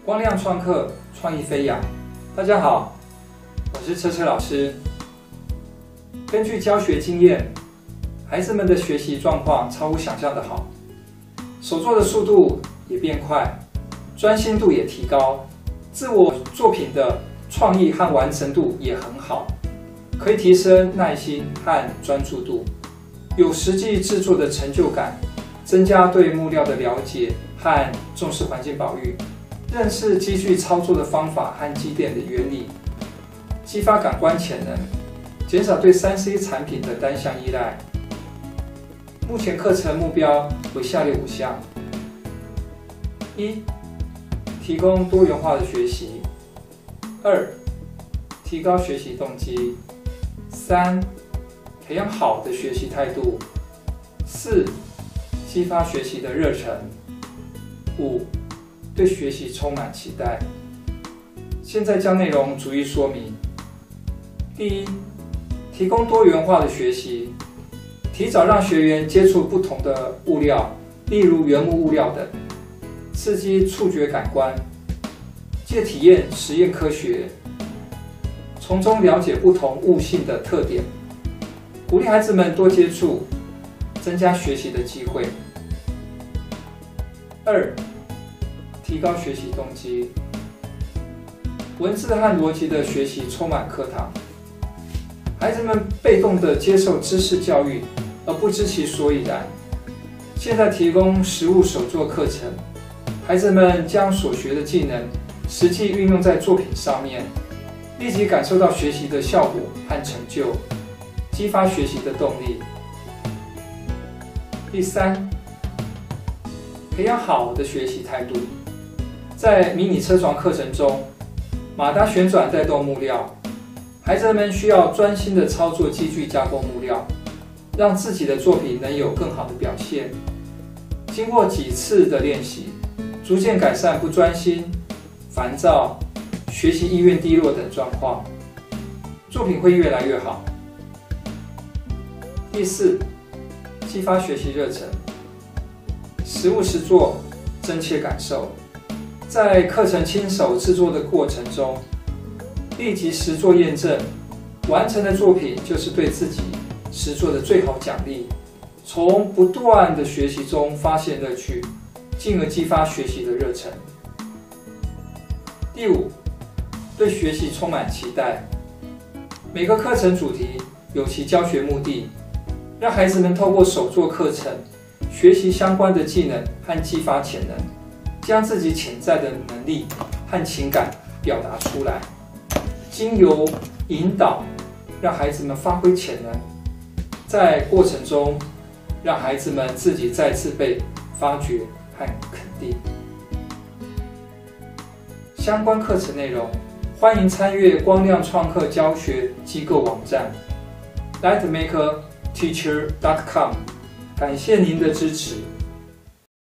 光亮创客，创意飞扬。大家好，我是车车老师。根据教学经验，孩子们的学习状况超乎想象的好，手作的速度也变快，专心度也提高，自我作品的创意和完成度也很好，可以提升耐心和专注度，有实际制作的成就感，增加对木料的了解和重视环境保育，认识机具操作的方法和机电的原理，激发感官潜能，减少对 3C 产品的单项依赖。目前课程目标为下列5项：1、提供多元化的学习；2、提高学习动机；3、培养好的学习态度；4、激发学习的热忱；5、对学习充满期待。现在将内容逐一说明。第一，提供多元化的学习，提早让学员接触不同的物料，例如原木物料等，刺激触觉感官，借体验实验科学，从中了解不同物性的特点，鼓励孩子们多接触，增加学习的机会。2、提高学习动机，文字和逻辑的学习充满课堂，孩子们被动地接受知识教育，而不知其所以然。现在提供实物手作课程，孩子们将所学的技能实际运用在作品上面，立即感受到学习的效果和成就，激发学习的动力。第三，培养好的学习态度。在迷你车床课程中，马达旋转带动木料，孩子们需要专心地操作机具加工木料，让自己的作品能有更好的表现。经过几次的练习，逐渐改善不专心、烦躁、学习意愿低落等状况，作品会越来越好。第四，激发学习热忱，实物实作，真切感受。在课程亲手制作的过程中，立即实作验证，完成的作品就是对自己实作的最好奖励。从不断的学习中发现乐趣，进而激发学习的热忱。第五，对学习充满期待。每个课程主题有其教学目的，让孩子们透过手作课程学习相关的技能和激发潜能，将自己潜在的能力和情感表达出来，经由引导让孩子们发挥潜能，在过程中让孩子们自己再次被发掘和肯定。相关课程内容欢迎参阅光亮创客教学机构网站 lightmakerteacher.com。 感谢您的支持。